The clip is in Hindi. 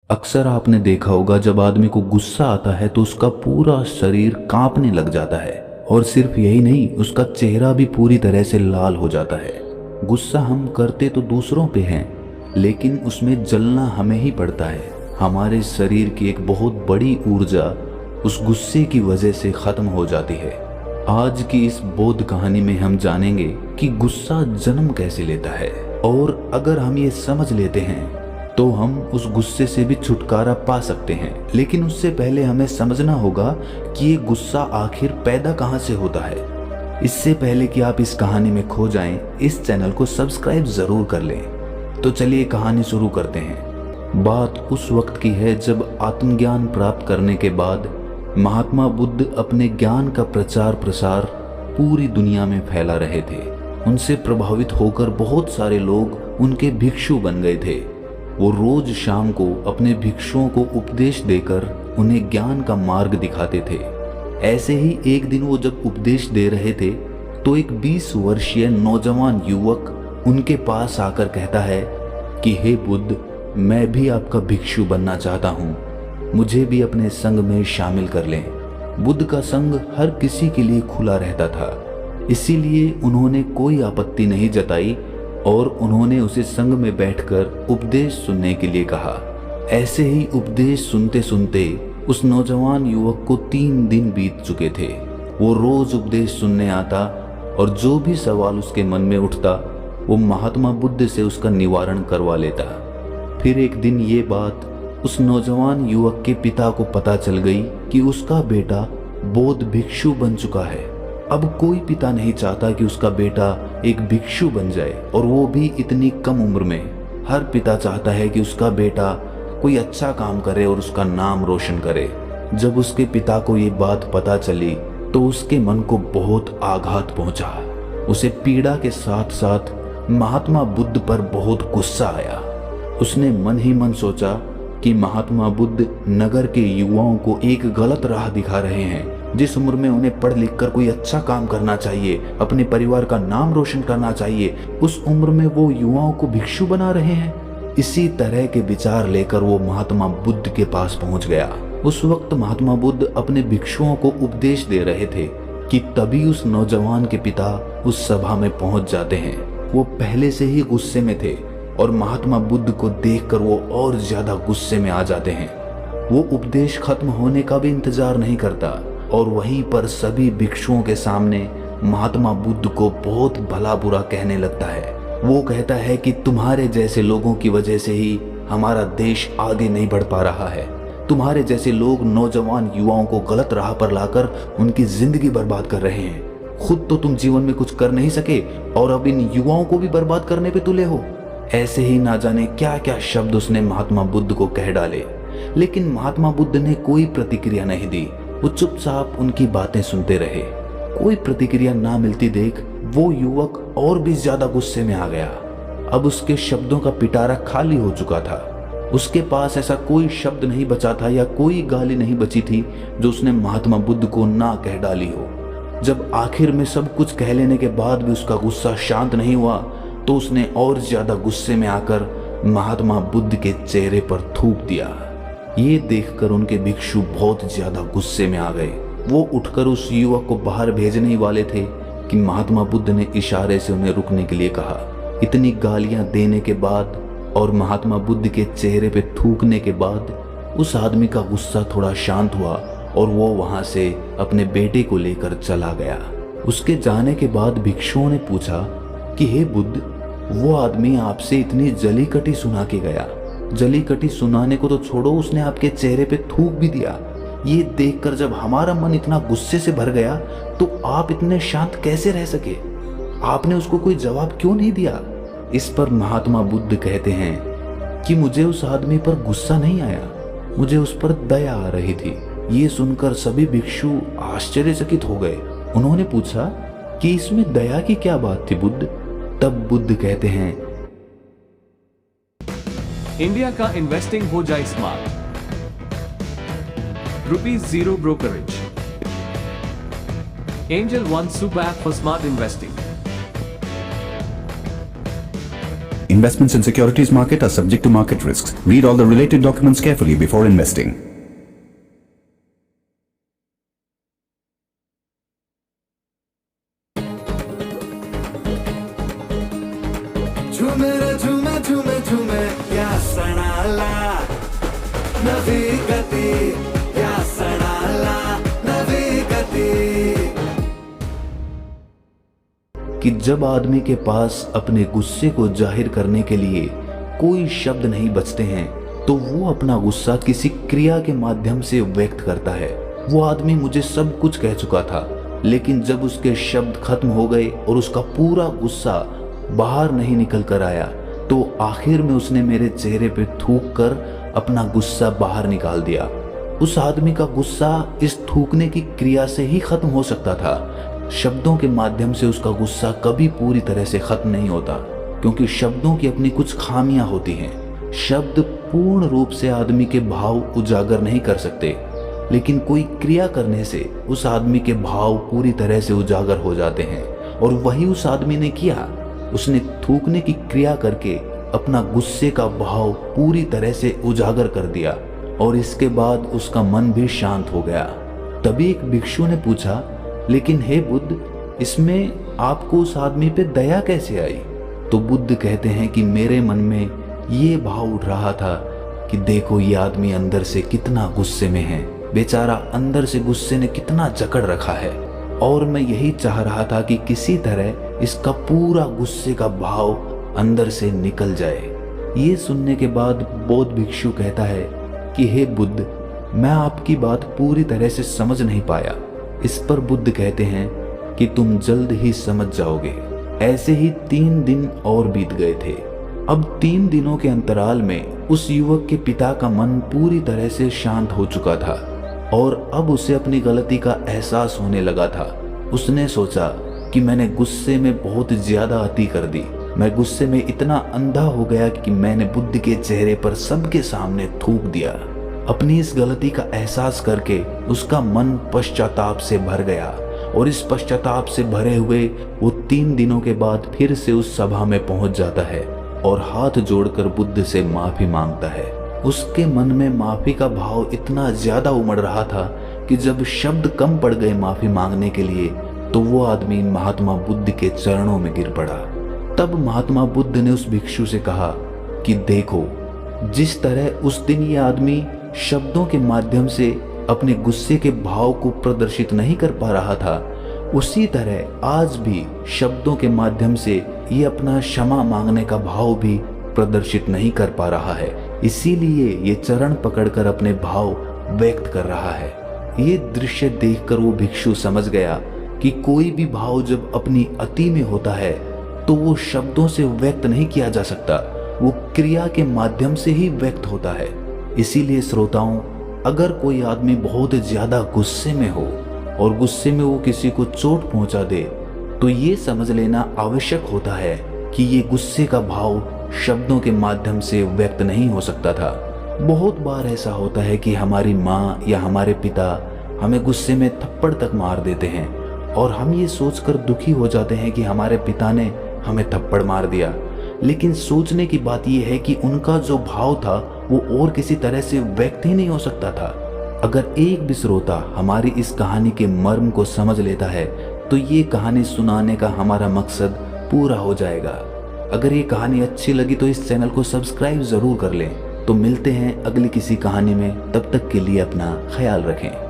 अक्सर आपने देखा होगा जब आदमी को गुस्सा आता है तो उसका पूरा शरीर कांपने लग जाता है। और सिर्फ यही नहीं, उसका चेहरा भी पूरी तरह से लाल हो जाता है। गुस्सा हम करते तो दूसरों पे हैं, लेकिन उसमें जलना हमें ही पड़ता है। हमारे शरीर की एक बहुत बड़ी ऊर्जा उस गुस्से की वजह से खत्म हो जाती है। आज की इस बोध कहानी में हम जानेंगे कि गुस्सा जन्म कैसे लेता है, और अगर हम ये समझ लेते हैं तो हम उस गुस्से से भी छुटकारा पा सकते हैं। लेकिन उससे पहले हमें समझना होगा कि ये गुस्सा आखिर पैदा कहाँ से होता है। इससे पहले कि आप इस कहानी में खो जाएं, इस चैनल को सब्सक्राइब जरूर कर लें। तो चलिए कहानी शुरू करते हैं। बात उस वक्त की है जब आत्मज्ञान प्राप्त करने के बाद महात्मा बुद्ध अपने ज्ञान का प्रचार प्रसार पूरी दुनिया में फैला रहे थे। उनसे प्रभावित होकर बहुत सारे लोग उनके भिक्षु बन गए थे। वो रोज शाम को अपने भिक्षुओं को उपदेश देकर उन्हें ज्ञान का मार्ग दिखाते थे। ऐसे ही एक दिन वो जब उपदेश दे रहे थे तो एक 20 वर्षीय नौजवान युवक उनके पास आकर कहता है कि हे बुद्ध, मैं भी आपका भिक्षु बनना चाहता हूँ, मुझे भी अपने संघ में शामिल कर लें। बुद्ध का संघ हर किसी के लिए खुला रहता था, इसीलिए उन्होंने कोई आपत्ति नहीं जताई और उन्होंने उसे संग में बैठकर उपदेश सुनने के लिए कहा। ऐसे ही उपदेश सुनते सुनते उस नौजवान युवक को 3 दिन बीत चुके थे। वो रोज उपदेश सुनने आता और जो भी सवाल उसके मन में उठता वो महात्मा बुद्ध से उसका निवारण करवा लेता। फिर एक दिन ये बात उस नौजवान युवक के पिता को पता चल गई कि उसका बेटा बौद्ध भिक्षु बन चुका है। अब कोई पिता नहीं चाहता कि उसका बेटा एक भिक्षु बन जाए, और वो भी इतनी कम उम्र में। हर पिता चाहता है कि उसका बेटा कोई अच्छा काम करे और उसका नाम रोशन करे। जब उसके पिता को ये बात पता चली तो उसके मन को बहुत आघात पहुंचा। उसे पीड़ा के साथ साथ महात्मा बुद्ध पर बहुत गुस्सा आया। उसने मन ही मन सोचा कि महात्मा बुद्ध नगर के युवाओं को एक गलत राह दिखा रहे हैं। जिस उम्र में उन्हें पढ़ लिख कर कोई अच्छा काम करना चाहिए, अपने परिवार का नाम रोशन करना चाहिए, उस उम्र में वो युवाओं को भिक्षु बना रहे हैं। इसी तरह के विचार लेकर वो महात्मा बुद्ध के पास पहुंच गया। उस वक्त महात्मा बुद्ध अपने भिक्षुओं को उपदेश दे रहे थे कि तभी उस नौजवान के पिता उस सभा में पहुंच जाते हैं। वो पहले से ही गुस्से में थे और महात्मा बुद्ध को देखकर वो और ज्यादा गुस्से में आ जाते हैं। वो उपदेश खत्म होने का भी इंतजार नहीं करता और वहीं पर सभी भिक्षुओं के सामने महात्मा बुद्ध को बहुत भला बुरा कहने लगता है। वो कहता है कि तुम्हारे जैसे लोगों की वजह से ही हमारा देश आगे नहीं बढ़ पा रहा है। तुम्हारे जैसे लोग नौजवान युवाओं को गलत राह पर लाकर उनकी जिंदगी बर्बाद कर रहे हैं। खुद तो तुम जीवन में कुछ कर नहीं सके और अब इन युवाओं को भी बर्बाद करने पे तुले हो। ऐसे ही ना जाने क्या क्या शब्द उसने महात्मा बुद्ध को कह डाले, लेकिन महात्मा बुद्ध ने कोई प्रतिक्रिया नहीं दी। वो चुपचाप उनकी बातें सुनते रहे। कोई प्रतिक्रिया ना मिलती देख वो युवक और भी ज्यादा गुस्से में आ गया। अब उसके शब्दों का पिटारा खाली हो चुका था। उसके पास ऐसा कोई शब्द नहीं बचा था या कोई गाली नहीं बची थी जो उसने महात्मा बुद्ध को ना कह डाली हो। जब आखिर में सब कुछ कह लेने के बाद भी उसका गुस्सा शांत नहीं हुआ तो उसने और ज्यादा गुस्से में आकर महात्मा बुद्ध के चेहरे पर थूक दिया। ये देखकर उनके भिक्षु बहुत ज्यादा गुस्से में आ गए। वो उठकर उस युवक को बाहर भेजने ही वाले थे कि महात्मा बुद्ध ने इशारे से उन्हें रुकने के लिए कहा। इतनी गालियां देने के बाद और महात्मा बुद्ध के चेहरे पे थूकने के बाद उस आदमी का गुस्सा थोड़ा शांत हुआ और वो वहां से अपने बेटे को लेकर चला गया। उसके जाने के बाद भिक्षुओं ने पूछा कि हे बुद्ध, वो आदमी आपसे इतनी जली कटी सुना के गया। जली कटी सुनाने को तो छोड़ो, उसने आपके चेहरे पे थूक भी दिया। ये देखकर जब हमारा मन इतना गुस्से से भर गया तो आप इतने शांत कैसे रह सके? आपने उसको कोई जवाब क्यों नहीं दिया? इस पर महात्मा बुद्ध कहते हैं कि मुझे उस आदमी पर गुस्सा नहीं आया, मुझे उस पर दया आ रही थी। ये सुनकर सभी भिक्षु आश्चर्यचकित हो गए। उन्होंने पूछा कि इसमें दया की क्या बात थी बुद्ध? तब बुद्ध कहते हैं, इंडिया का इन्वेस्टिंग हो जाए smart. ₹0 brokerage. Angel one super app for smart investing. Investments in securities market are subject to market risks. Read all the related documents carefully before investing. झूमे रे झूमे झूमे झूमे या सणाला नवी गती या सणाला नवी गती। कि जब आदमी के पास अपने गुस्से को जाहिर करने के लिए कोई शब्द नहीं बचते हैं तो वो अपना गुस्सा किसी क्रिया के माध्यम से व्यक्त करता है। वो आदमी मुझे सब कुछ कह चुका था, लेकिन जब उसके शब्द खत्म हो गए और उसका पूरा गुस्सा बाहर नहीं निकल कर आया तो आखिर में उसने मेरे चेहरे पे थूक कर अपना गुस्सा बाहर निकाल दिया। उस आदमी का गुस्सा इस थूकने की क्रिया से ही खत्म हो सकता था। शब्दों के माध्यम से उसका गुस्सा कभी पूरी तरह से खत्म नहीं होता, क्योंकि शब्दों की अपनी कुछ खामियां होती हैं। शब्द पूर्ण रूप से आदमी के भाव उजागर नहीं कर सकते, लेकिन कोई क्रिया करने से उस आदमी के भाव पूरी तरह से उजागर हो जाते हैं। और वही उस आदमी ने किया। उसने थूकने की क्रिया करके अपना गुस्से का भाव पूरी तरह से उजागर कर दिया और इसके बाद उसका मन भी शांत हो गया। तभी एक भिक्षु ने पूछा, लेकिन हे बुद्ध, इसमें आपको उस आदमी पे दया कैसे आई? तो बुद्ध कहते हैं कि मेरे मन में ये भाव उठ रहा था कि देखो ये आदमी अंदर से कितना गुस्से में है, बेचारा अंदर से गुस्से ने कितना जकड़ रखा है, और मैं यही चाह रहा था कि किसी तरह इसका पूरा गुस्से का भाव अंदर से निकल जाए। ये सुनने के बाद बौद्ध भिक्षु कहता है कि हे बुद्ध, मैं आपकी बात पूरी तरह से समझ नहीं पाया। इस पर बुद्ध कहते हैं कि तुम जल्द ही समझ जाओगे। ऐसे ही 3 दिन और बीत गए थे। अब 3 दिनों के अंतराल में उस युवक के पिता का मन पूरी तरह से शांत हो चुका था और अब उसे अपनी गलती का एहसास होने लगा था। उसने सोचा कि मैंने गुस्से में बहुत ज्यादा अति कर दी। मैं गुस्से में इतना अंधा हो गया कि मैंने बुद्ध के चेहरे पर सबके सामने थूक दिया। अपनी इस गलती का एहसास करके उसका मन पश्चाताप से भर गया और इस पश्चाताप से भरे हुए वो 3 दिनों के बाद फिर से उस सभा में पहुंच जाता है और हाथ जोड़कर बुद्ध से माफी मांगता है। उसके मन में माफी का भाव इतना ज्यादा उमड़ रहा था कि जब शब्द कम पड़ गए माफी मांगने के लिए तो वो आदमी महात्मा बुद्ध के चरणों में गिर पड़ा। तब महात्मा बुद्ध ने उस भिक्षु से कहा कि देखो, जिस तरह उस दिन ये आदमी शब्दों के माध्यम से अपने गुस्से के भाव को प्रदर्शित नहीं कर पा रहा था, उसी तरह आज भी शब्दों के माध्यम से ये अपना क्षमा मांगने का भाव भी प्रदर्शित नहीं कर पा रहा है। इसीलिए ये चरण पकड़कर अपने भाव व्यक्त कर रहा है। ये दृश्य देखकर वो भिक्षु समझ गया कि कोई भी भाव जब अपनी अति में होता है तो वो शब्दों से व्यक्त नहीं किया जा सकता, वो क्रिया के माध्यम से ही व्यक्त होता है। इसीलिए श्रोताओं, अगर कोई आदमी बहुत ज्यादा गुस्से में हो और गुस्से में वो किसी को चोट पहुंचा दे तो ये समझ लेना आवश्यक होता है कि ये गुस्से का भाव शब्दों के माध्यम से व्यक्त नहीं हो सकता था। बहुत बार ऐसा होता है कि हमारी माँ या हमारे पिता हमें गुस्से में थप्पड़ तक मार देते हैं और हम ये सोचकर दुखी हो जाते हैं कि हमारे पिता ने हमें थप्पड़ मार दिया। लेकिन सोचने की बात यह है कि उनका जो भाव था वो और किसी तरह से व्यक्त ही नहीं हो सकता था। अगर एक भी श्रोता हमारी इस कहानी के मर्म को समझ लेता है तो ये कहानी सुनाने का हमारा मकसद पूरा हो जाएगा। अगर ये कहानी अच्छी लगी तो इस चैनल को सब्सक्राइब जरूर कर लें। तो मिलते हैं अगली किसी कहानी में, तब तक के लिए अपना ख्याल रखें।